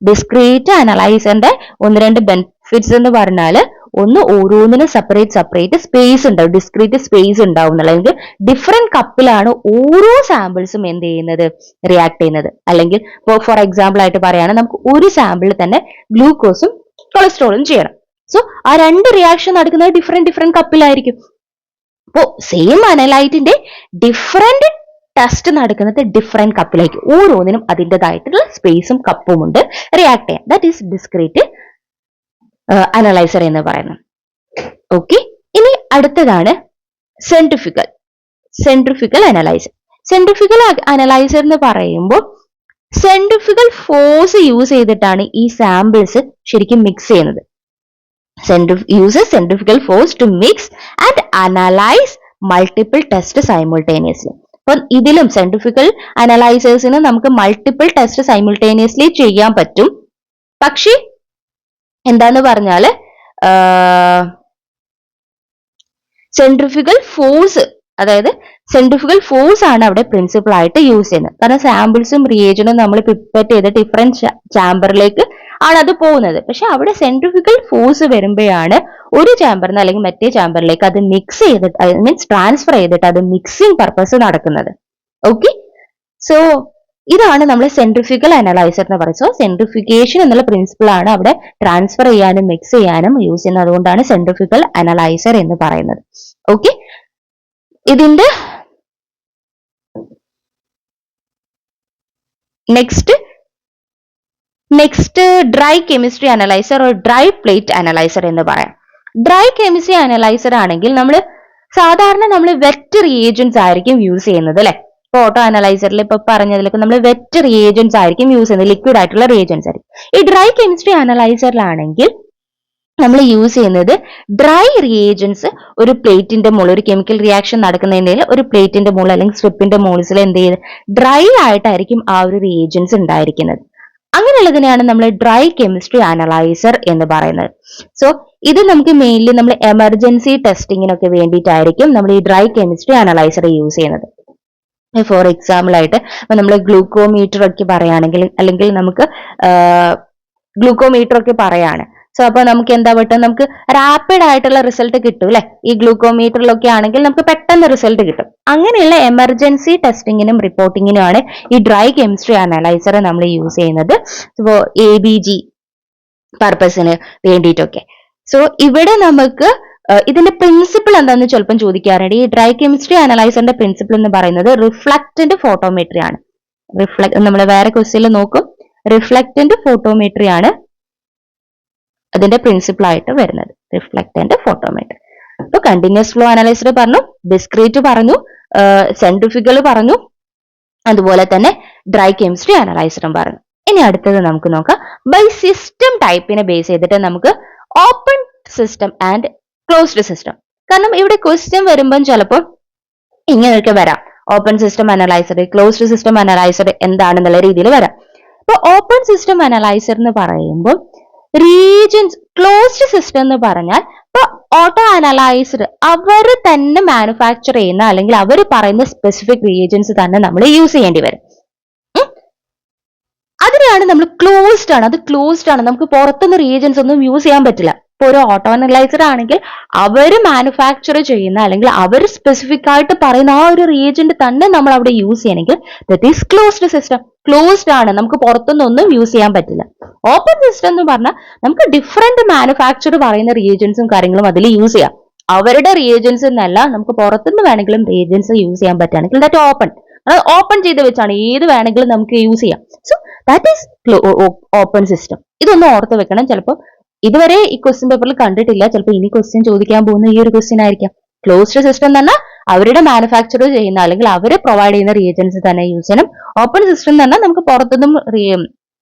ഡിസ്ക്രീറ്റ് അനലൈസറിന്റെ 1-2 ബെനിഫിറ്റ്സ് എന്ന് പറഞ്ഞാൽ ഒന്ന് ഓരോന്നിനും സെപ്പറേറ്റ് സ്പേസ് ഉണ്ടാവും, ഡിസ്ക്രീറ്റ് സ്പേസ് ഉണ്ടാവും അല്ലെങ്കിൽ ഡിഫറെന്റ് കപ്പിലാണ് ഓരോ സാമ്പിൾസും എന്ത് ചെയ്യുന്നത് റിയാക്ട് ചെയ്യുന്നത്. അല്ലെങ്കിൽ ഫോർ എക്സാമ്പിൾ ആയിട്ട് പറയുകയാണെങ്കിൽ നമുക്ക് ഒരു സാമ്പിളിൽ തന്നെ ഗ്ലൂക്കോസും കൊളസ്ട്രോളും ചെയ്യണം. സോ ആ 2 റിയാക്ഷൻ നടക്കുന്നത് ഡിഫറെന്റ് കപ്പിലായിരിക്കും. അപ്പോൾ സെയിം അനലൈറ്റിന്റെ ഡിഫറെന്റ് ടെസ്റ്റ് നടക്കുന്നത് ഡിഫറെന്റ് കപ്പിലേക്ക്, ഓരോന്നിനും അതിൻ്റെതായിട്ടുള്ള സ്പേസും കപ്പും ഉണ്ട് റിയാക്ട് ചെയ്യാൻ. ദാറ്റ് ഈസ് ഡിസ്ക്രീറ്റ് അനലൈസർ എന്ന് പറയുന്നത്. ഓക്കെ, ഇനി അടുത്തതാണ് സെൻട്രിഫ്യൂഗൽ അനലൈസർ. സെൻട്രിഫ്യൂഗൽ അനലൈസർ എന്ന് പറയുമ്പോൾ സെൻട്രിഫ്യൂഗൽ ഫോഴ്സ് യൂസ് ചെയ്തിട്ടാണ് ഈ സാമ്പിൾസ് ശരിക്കും മിക്സ് ചെയ്യുന്നത്. uses centrifugal force to mix and analyze multiple tests simultaneously. അപ്പം ഇതിലും സെൻട്രിഫ്യൂഗൽ അനലൈസേഴ്സിന് നമുക്ക് മൾട്ടിപ്പിൾ ടെസ്റ്റ് സൈമിൾട്ടേനിയസ്ലി ചെയ്യാൻ പറ്റും. പക്ഷേ എന്താന്ന് പറഞ്ഞാല് സെൻട്രിഫ്യൂഗൽ ഫോഴ്സ്, അതായത് സെൻട്രിഫ്യൂഗൽ ഫോഴ്സ് ആണ് അവിടെ പ്രിൻസിപ്പൾ ആയിട്ട് യൂസ് ചെയ്യുന്നത്. കാരണം സാമ്പിൾസും റിയേജനും നമ്മൾ പ്രിപ്പയർ ചെയ്ത ഡിഫറെന്റ് ചാമ്പറിലേക്ക് ആണ് അത് പോകുന്നത്. പക്ഷെ അവിടെ സെൻട്രിഫ്യൂഗൽ ഫോഴ്സ് വരുമ്പോഴാണ് ഒരു ചാമ്പറിന് അല്ലെങ്കിൽ മറ്റേ ചാമ്പറിലേക്ക് അത് മിക്സ് ചെയ്തിട്ട് മീൻസ് ട്രാൻസ്ഫർ ചെയ്തിട്ട് അത് മിക്സിംഗ് പർപ്പസ് നടക്കുന്നത്. ഓക്കെ, സോ ഇതാണ് നമ്മൾ സെൻട്രിഫ്യൂഗൽ അനലൈസർ എന്ന് പറയുന്നത്. സോ സെൻട്രിഫ്യൂഗേഷൻ എന്നുള്ള പ്രിൻസിപ്പിൾ ആണ് അവിടെ ട്രാൻസ്ഫർ ചെയ്യാനും മിക്സ് ചെയ്യാനും യൂസ് ചെയ്യുന്നത്. അതുകൊണ്ടാണ് സെൻട്രിഫ്യൂഗൽ അനലൈസർ എന്ന് പറയുന്നത്. ഓക്കെ, ഇതിന്റെ നെക്സ്റ്റ് ഡ്രൈ കെമിസ്ട്രി അനലൈസർ ഒരു ഡ്രൈ പ്ലേറ്റ് അനലൈസർ എന്ന് പറയാം. ഡ്രൈ കെമിസ്ട്രി അനലൈസർ ആണെങ്കിൽ സാധാരണ നമ്മൾ വെറ്റ് റിയേജൻസ് ആയിരിക്കും യൂസ് ചെയ്യുന്നത് അല്ലെ. ഇപ്പൊ ഓട്ടോ അനലൈസറിൽ ഇപ്പൊ പറഞ്ഞതിലൊക്കെ നമ്മൾ വെറ്റ് റിയേജൻസ് ആയിരിക്കും യൂസ് ചെയ്യുന്നത്, ലിക്വിഡ് ആയിട്ടുള്ള റിയേജൻസ് ആയിരിക്കും. ഈ ഡ്രൈ കെമിസ്ട്രി അനലൈസറിലാണെങ്കിൽ നമ്മൾ യൂസ് ചെയ്യുന്നത് ഡ്രൈ റിയേജൻസ് ഒരു പ്ലേറ്റിന്റെ മുകളിൽ, ഒരു കെമിക്കൽ റിയാക്ഷൻ നടക്കുന്നതിൽ ഒരു പ്ലേറ്റിന്റെ മുകളിൽ അല്ലെങ്കിൽ സ്ട്രിപ്പിന്റെ മുകളിൽ എന്ത് ചെയ്ത് ഡ്രൈ ആയിട്ടായിരിക്കും ആ ഒരു റിയേജൻസ് ഉണ്ടായിരിക്കുന്നത്. അങ്ങനെയുള്ളതിനെയാണ് നമ്മൾ ഡ്രൈ കെമിസ്ട്രി അനലൈസർ എന്ന് പറയുന്നത്. സോ ഇത് നമുക്ക് മെയിൻലി നമ്മൾ എമർജൻസി ടെസ്റ്റിങ്ങിനൊക്കെ വേണ്ടിയിട്ടായിരിക്കും നമ്മൾ ഈ ഡ്രൈ കെമിസ്ട്രി അനലൈസർ യൂസ് ചെയ്യുന്നത്. ഫോർ എക്സാമ്പിൾ ആയിട്ട് നമ്മൾ ഗ്ലൂക്കോമീറ്റർ ഒക്കെ പറയുകയാണെങ്കിൽ, അല്ലെങ്കിൽ നമുക്ക് ഗ്ലൂക്കോമീറ്റർ ഒക്കെ പറയാണ്. സോ അപ്പൊ നമുക്ക് എന്താ പറ്റും, നമുക്ക് റാപ്പിഡ് ആയിട്ടുള്ള റിസൾട്ട് കിട്ടും അല്ലെ. ഈ ഗ്ലൂക്കോമീറ്ററിലൊക്കെ ആണെങ്കിൽ നമുക്ക് പെട്ടെന്ന് റിസൾട്ട് കിട്ടും. അങ്ങനെയുള്ള എമർജൻസി ടെസ്റ്റിങ്ങിനും റിപ്പോർട്ടിങ്ങിനുമാണ് ഈ ഡ്രൈ കെമിസ്ട്രി അനലൈസർ നമ്മൾ യൂസ് ചെയ്യുന്നത്. ഇപ്പോ ABG പർപ്പസിന് വേണ്ടിയിട്ടൊക്കെ. സോ ഇവിടെ നമുക്ക് ഇതിന്റെ പ്രിൻസിപ്പിൾ എന്താണെന്ന് ചിലപ്പം ചോദിക്കാറുണ്ട്. ഈ ഡ്രൈ കെമിസ്ട്രി അനലൈസറിന്റെ പ്രിൻസിപ്പിൾ എന്ന് പറയുന്നത് റിഫ്ലക്റ്റന്റ് ഫോട്ടോമെട്രി ആണ്. നമ്മൾ വേറെ ക്വസ്റ്റ്യനിൽ നോക്കും. റിഫ്ലക്റ്റന്റ് ഫോട്ടോമെട്രി ആണ് അതിന്റെ പ്രിൻസിപ്പിൾ ആയിട്ട് വരുന്നത്, റിഫ്ലക്റ്റന്റ് ഫോട്ടോമെട്രി. അപ്പൊ കണ്ടിന്യൂസ് ഫ്ലോ അനലൈസർ പറഞ്ഞു, ഡിസ്ക്രീറ്റ് പറഞ്ഞു, സെൻട്രിഫ്യൂഗൽ പറഞ്ഞു, അതുപോലെ തന്നെ ഡ്രൈ കെമിസ്ട്രി അനലൈസറും പറഞ്ഞു. ഇനി അടുത്തത് നമുക്ക് നോക്കാം. ബൈ സിസ്റ്റം ടൈപ്പിനെ ബേസ് ചെയ്തിട്ട് നമുക്ക് open system and closed system. കാരണം ഇവിടെ ക്വസ്റ്റ്യൻ വരുമ്പം ചിലപ്പോൾ ഇങ്ങനെയൊക്കെ വരാം, open system analyser, closed system analyser എന്താണെന്നുള്ള രീതിയിൽ വരാം. അപ്പൊ ഓപ്പൺ സിസ്റ്റം അനലൈസർ എന്ന് പറയുമ്പോൾ റീജിയൻസ്, ക്ലോസ്ഡ് സിസ്റ്റം എന്ന് പറഞ്ഞാൽ ഇപ്പൊ ഓട്ടോ അനലൈസർ അവർ തന്നെ മാനുഫാക്ചർ ചെയ്യുന്ന അല്ലെങ്കിൽ അവർ പറയുന്ന സ്പെസിഫിക് റീജിയൻസ് തന്നെ നമ്മൾ യൂസ് ചെയ്യേണ്ടി വരും. അതിനെയാണ് നമ്മൾ ക്ലോസ്ഡ് ആണ്, അത് ക്ലോസ്ഡ് ആണ്, നമുക്ക് പുറത്തുനിന്ന് റീജിയൻസ് ഒന്നും യൂസ് ചെയ്യാൻ പറ്റില്ല. ഇപ്പൊ ഒരു ഓട്ടോ അനലൈസർ ആണെങ്കിൽ അവര് മാനുഫാക്ചർ ചെയ്യുന്ന അല്ലെങ്കിൽ അവർ സ്പെസിഫിക് ആയിട്ട് പറയുന്ന ആ ഒരു റീജിയന്റ് തന്നെ നമ്മൾ അവിടെ യൂസ് ചെയ്യണമെങ്കിൽ that is closed system. Closed ആണ്, നമുക്ക് പുറത്തുനിന്നൊന്നും യൂസ് ചെയ്യാൻ പറ്റില്ല. ഓപ്പൺ സിസ്റ്റം എന്ന് പറഞ്ഞാൽ നമുക്ക് ഡിഫറെന്റ് മാനുഫാക്ചർ പറയുന്ന റീജിയൻസും കാര്യങ്ങളും അതിൽ യൂസ് ചെയ്യാം. അവരുടെ റീജിയൻസ് എന്നല്ല, നമുക്ക് പുറത്തുനിന്ന് വേണമെങ്കിലും റീജിയൻസ് യൂസ് ചെയ്യാൻ പറ്റുകയാണെങ്കിൽ ദാറ്റ് ഓപ്പൺ, ഓപ്പൺ ചെയ്ത് വെച്ചാണ് ഏത് വേണമെങ്കിലും നമുക്ക് യൂസ് ചെയ്യാം. So that is open system. ഇതൊന്ന് ഓർത്ത് വെക്കണം. ചിലപ്പോൾ ഇതുവരെ ഈ ക്വസ്റ്റ്യൻ പേപ്പറിൽ കണ്ടിട്ടില്ല, ചിലപ്പോൾ ഇനി ക്വസ്റ്റ്യൻ ചോദിക്കാൻ പോകുന്ന ഈ ഒരു ക്വസ്റ്റ്യൻ ആയിരിക്കാം. ക്ലോസ്ഡ് സിസ്റ്റം എന്ന് പറഞ്ഞാൽ അവരുടെ മാനുഫാക്ചർ ചെയ്യുന്ന അല്ലെങ്കിൽ അവര് പ്രൊവൈഡ് ചെയ്യുന്ന റിയേജൻസ് തന്നെ യൂസ് ചെയ്യണം. ഓപ്പൺ സിസ്റ്റം എന്ന് പറഞ്ഞാൽ നമുക്ക് പുറത്തുനിന്നും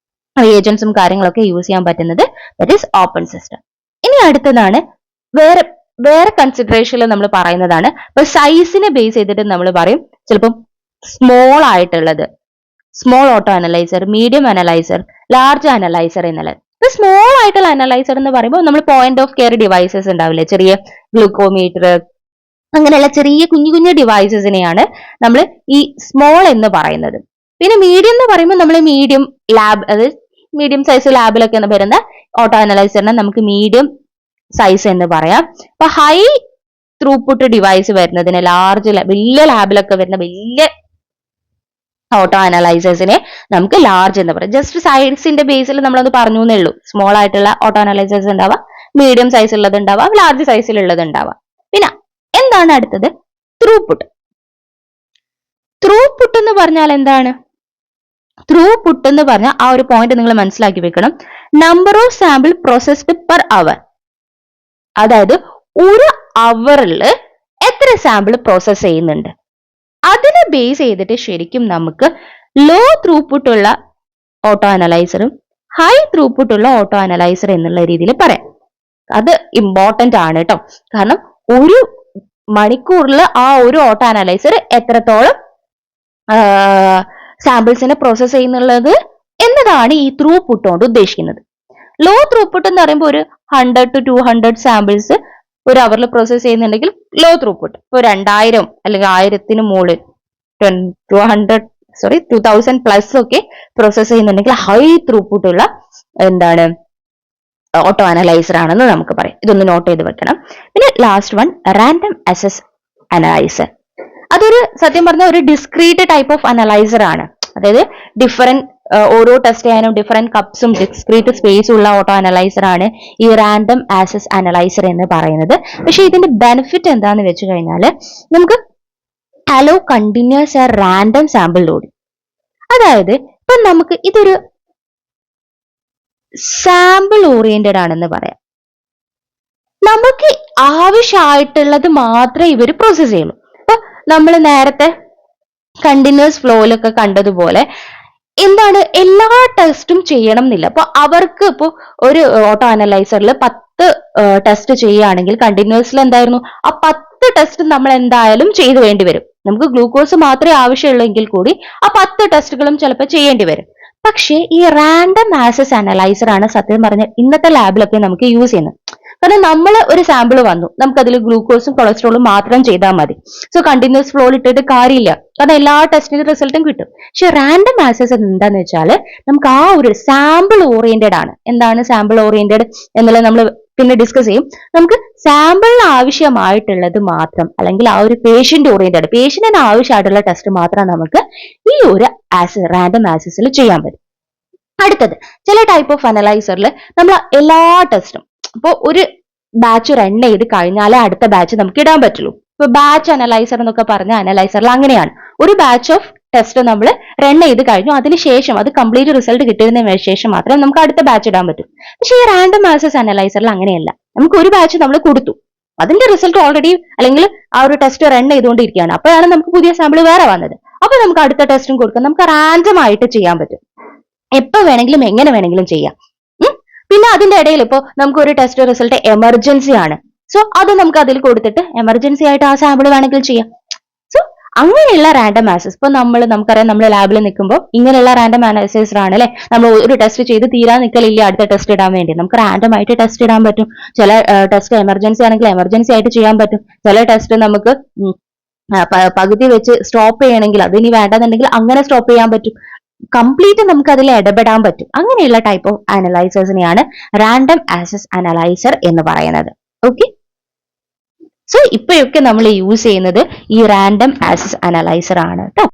റിയേജൻസും കാര്യങ്ങളൊക്കെ യൂസ് ചെയ്യാൻ പറ്റുന്നത്, ദാറ്റ് ഈസ് ഓപ്പൺ സിസ്റ്റം. ഇനി അടുത്തതാണ് വേറെ കൺസിഡറേഷനിൽ നമ്മൾ പറയുന്നതാണ്. ഇപ്പൊ സൈസിനെ ബേസ് ചെയ്തിട്ട് നമ്മൾ പറയും ചിലപ്പം സ്മോൾ ആയിട്ടുള്ളത്, small auto analyser, medium analyser, large analyser എന്നുള്ളത്. ഇപ്പൊ സ്മോൾ ആയിട്ടുള്ള അനലൈസർ എന്ന് പറയുമ്പോൾ നമ്മൾ പോയിന്റ് ഓഫ് കെയർ ഡിവൈസസ് ഉണ്ടാവില്ലേ, ചെറിയ ഗ്ലൂക്കോമീറ്റർ, അങ്ങനെയുള്ള ചെറിയ കുഞ്ഞു കുഞ്ഞു ഡിവൈസസിനെയാണ് നമ്മൾ ഈ സ്മോൾ എന്ന് പറയുന്നത്. പിന്നെ മീഡിയം എന്ന് പറയുമ്പോൾ നമ്മൾ മീഡിയം ലാബ്, അതായത് മീഡിയം സൈസ് ലാബിലൊക്കെ വരുന്ന ഓട്ടോ അനലൈസറിനെ നമുക്ക് മീഡിയം സൈസ് എന്ന് പറയാം. അപ്പൊ ഹൈ ത്രൂപുട്ട് ഡിവൈസ് വരുന്നതിന് വലിയ ലാബിലൊക്കെ വരുന്ന വലിയ ഓട്ടോ അനലൈസേഴ്സിനെ നമുക്ക് ലാർജ് എന്ന് പറയാം. ജസ്റ്റ് സൈസിന്റെ ബേസിൽ നമ്മളത് പറഞ്ഞു എന്നേ ഉള്ളൂ. സ്മോൾ ആയിട്ടുള്ള ഓട്ടോ അനലൈസേഴ്സ് ഉണ്ടാവാം, മീഡിയം സൈസ് ഉള്ളത് ഉണ്ടാവാം, ലാർജ് സൈസിലുള്ളത് ഉണ്ടാവാം. പിന്നെ എന്താണ് അടുത്തത്? ത്രൂപുട്ട്. ത്രൂപുട്ട് എന്ന് പറഞ്ഞാൽ എന്താണ്? ത്രൂപുട്ട് എന്ന് പറഞ്ഞാൽ ആ ഒരു പോയിന്റ് നിങ്ങൾ മനസ്സിലാക്കി വെക്കണം. Number of sample processed per hour. അതായത് ഒരു അവറിൽ എത്ര സാമ്പിൾ പ്രോസസ് ചെയ്യുന്നുണ്ട്, അതിനെ ബേസ് ചെയ്തിട്ട് ശരിക്കും നമുക്ക് ലോ ത്രൂപുട്ട് ഉള്ള ഓട്ടോ അനലൈസറും ഹൈ ത്രൂപുട്ട് ഉള്ള ഓട്ടോ അനലൈസർ എന്നുള്ള രീതിയിൽ പറയാം. അത് ഇമ്പോർട്ടന്റ് ആണ് കേട്ടോ. കാരണം ഒരു മണിക്കൂറിൽ ആ ഒരു ഓട്ടോ അനലൈസർ എത്രത്തോളം സാമ്പിൾസിനെ പ്രോസസ് ചെയ്യുന്നുള്ളത് എന്നതാണ് ഈ ത്രൂപുട്ട് കൊണ്ട് ഉദ്ദേശിക്കുന്നത്. ലോ ത്രൂപുട്ട് എന്ന് പറയുമ്പോൾ ഒരു 100 to 200 സാമ്പിൾസ് ഒരു അവറിൽ പ്രോസസ് ചെയ്യുന്നുണ്ടെങ്കിൽ ലോ ത്രൂപുട്ട്. ഇപ്പൊ 2000 അല്ലെങ്കിൽ 1000 മുകളിൽ 2000 പ്ലസ് ഒക്കെ പ്രോസസ് ചെയ്യുന്നുണ്ടെങ്കിൽ ഹൈ ത്രൂപുട്ട് ഉള്ള എന്താണ് ഓട്ടോ അനലൈസർ ആണെന്ന് നമുക്ക് പറയാം. ഇതൊന്ന് നോട്ട് ചെയ്ത് വെക്കണം. പിന്നെ last one random access analyser. അതൊരു സത്യം പറഞ്ഞ ഒരു ഡിസ്ക്രീറ്റ് ടൈപ്പ് ഓഫ് അനലൈസർ ആണ്. അതായത് ഡിഫറെന്റ് ഓരോ ടെസ്റ്റ് ചെയ്യാനും ഡിഫറെന്റ് കപ്സും ഡിസ്ക്രീറ്റ് സ്പേസും ഉള്ള ഓട്ടോ അനലൈസർ ആണ് ഈ റാൻഡം ആക്സസ് അനലൈസർ എന്ന് പറയുന്നത്. പക്ഷെ ഇതിന്റെ ബെനിഫിറ്റ് എന്താന്ന് വെച്ച് കഴിഞ്ഞാൽ നമുക്ക് allow continuous or random sample loading. അതായത് ഇപ്പൊ നമുക്ക് ഇതൊരു സാമ്പിൾ ഓറിയന്റഡ് ആണെന്ന് പറയാം. നമുക്ക് ആവശ്യമായിട്ടുള്ളത് മാത്രമേ ഇവർ പ്രോസസ് ചെയ്യുള്ളൂ. ഇപ്പൊ നമ്മൾ നേരത്തെ കണ്ടിന്യൂസ് ഫ്ലോയിലൊക്കെ കണ്ടതുപോലെ എന്താണ് എല്ലാ ടെസ്റ്റും ചെയ്യണം എന്നില്ല. അപ്പൊ അവർക്ക് ഇപ്പൊ ഒരു ഓട്ടോ അനലൈസറിൽ 10 ടെസ്റ്റ് ചെയ്യുകയാണെങ്കിൽ കണ്ടിന്യൂസിൽ എന്തായിരുന്നു ആ 10 ടെസ്റ്റ് നമ്മൾ എന്തായാലും ചെയ്തു വേണ്ടി വരും. നമുക്ക് ഗ്ലൂക്കോസ് മാത്രമേ ആവശ്യമുള്ളൂ എങ്കിൽ കൂടി ആ 10 ടെസ്റ്റുകളും ചിലപ്പോൾ ചെയ്യേണ്ടി വരും. പക്ഷേ ഈ റാൻഡം ആക്സസ് അനലൈസർ ആണ് സത്യം പറഞ്ഞ ഇന്നത്തെ ലാബിലൊക്കെ നമുക്ക് യൂസ് ചെയ്യുന്നത്. കാരണം നമ്മൾ ഒരു സാമ്പിൾ വന്നു, നമുക്ക് അതിൽ ഗ്ലൂക്കോസും കൊളസ്ട്രോളും മാത്രം ചെയ്താൽ മതി. സോ കണ്ടിന്യൂസ് ഫ്ലോയിൽ ഇട്ടിട്ട് കാര്യമില്ല, കാരണം എല്ലാ ടെസ്റ്റിന്റെ റിസൾട്ടും കിട്ടും. പക്ഷെ റാൻഡം ആക്സസ് എന്താന്ന് വെച്ചാൽ നമുക്ക് ആ ഒരു സാമ്പിൾ ഓറിയന്റഡ് ആണ്. എന്താണ് സാമ്പിൾ ഓറിയന്റഡ് എന്നുള്ളത് നമ്മൾ പിന്നെ ഡിസ്കസ് ചെയ്യും. നമുക്ക് സാമ്പിളിന് ആവശ്യമായിട്ടുള്ളത് മാത്രം, അല്ലെങ്കിൽ ആ ഒരു പേഷ്യന്റ് ഓറിയന്റഡ്, പേഷ്യന്റിന് ആവശ്യമായിട്ടുള്ള ടെസ്റ്റ് മാത്രം നമുക്ക് ഈ ഒരു റാൻഡം ആക്സസിൽ ചെയ്യാൻ പറ്റും. അടുത്തത്, ചില ടൈപ്പ് ഓഫ് അനലൈസറിൽ നമ്മൾ എല്ലാ ടെസ്റ്റും ഇപ്പൊ ഒരു ബാച്ച് റൺ ചെയ്ത് കഴിഞ്ഞാലേ അടുത്ത ബാച്ച് നമുക്ക് ഇടാൻ പറ്റുള്ളൂ. ഇപ്പൊ ബാച്ച് അനലൈസർ എന്നൊക്കെ പറഞ്ഞ അനലൈസറിൽ അങ്ങനെയാണ്. ഒരു ബാച്ച് ഓഫ് ടെസ്റ്റ് നമ്മൾ റൺ ചെയ്ത് കഴിഞ്ഞു, അതിനുശേഷം അത് കംപ്ലീറ്റ് റിസൾട്ട് കിട്ടിയതിന് ശേഷം മാത്രമേ നമുക്ക് അടുത്ത ബാച്ച് ഇടാൻ പറ്റൂ. പക്ഷേ ഈ റാൻഡം ആക്സസ് അനലൈസറിൽ അങ്ങനെയല്ല. നമുക്ക് ഒരു ബാച്ച് നമ്മൾ കൊടുത്തു, അതിന്റെ റിസൾട്ട് ഓൾറെഡി അല്ലെങ്കിൽ ആ ഒരു ടെസ്റ്റ് റൺ ചെയ്തുകൊണ്ടിരിക്കുകയാണ്, അപ്പോഴാണ് നമുക്ക് പുതിയ സാമ്പിൾ വേറെ വന്നത്. അപ്പൊ നമുക്ക് അടുത്ത ടെസ്റ്റും കൊടുക്കാം. നമുക്ക് റാൻഡം ആയിട്ട് ചെയ്യാൻ പറ്റും, എപ്പോ വേണമെങ്കിലും എങ്ങനെ വേണമെങ്കിലും ചെയ്യാം. പിന്നെ അതിന്റെ ഇടയിൽ ഇപ്പോ നമുക്ക് ഒരു ടെസ്റ്റ് റിസൾട്ട് എമർജൻസി ആണ്, സോ അത് നമുക്ക് അതിൽ കൊടുത്തിട്ട് എമർജൻസി ആയിട്ട് ആ സാമ്പിൾ വേണമെങ്കിൽ ചെയ്യാം. സോ അങ്ങനെയുള്ള റാൻഡം ആക്സസ് ഇപ്പൊ നമുക്കറിയാം, നമ്മൾ ലാബിൽ നിൽക്കുമ്പോൾ ഇങ്ങനെയുള്ള റാൻഡം അനാലിസിസ് ആണ് അല്ലെ. നമ്മൾ ഒരു ടെസ്റ്റ് ചെയ്ത് തീരാൻ നിൽക്കലില്ല അടുത്ത ടെസ്റ്റ് ഇടാൻ വേണ്ടി. നമുക്ക് റാൻഡം ആയിട്ട് ടെസ്റ്റ് ഇടാൻ പറ്റും. ചില ടെസ്റ്റ് എമർജൻസി ആണെങ്കിൽ എമർജൻസി ആയിട്ട് ചെയ്യാൻ പറ്റും. ചില ടെസ്റ്റ് നമുക്ക് പകുതി വെച്ച് സ്റ്റോപ്പ് ചെയ്യണമെങ്കിൽ, അത് ഇനി വേണ്ടെന്നുണ്ടെങ്കിൽ അങ്ങനെ സ്റ്റോപ്പ് ചെയ്യാൻ പറ്റും. കംപ്ലീറ്റ് നമുക്ക് അതിൽ ഇടപെടാൻ പറ്റും. അങ്ങനെയുള്ള ടൈപ്പ് ഓഫ് അനലൈസേഴ്സിനെയാണ് റാൻഡം ആക്സസ് അനലൈസർ എന്ന് പറയുന്നത്. ഓക്കെ, സോ ഇപ്പോഴൊക്കെ നമ്മൾ യൂസ് ചെയ്യുന്നത് ഈ റാൻഡം ആക്സസ് അനലൈസർ ആണ് കേട്ടോ.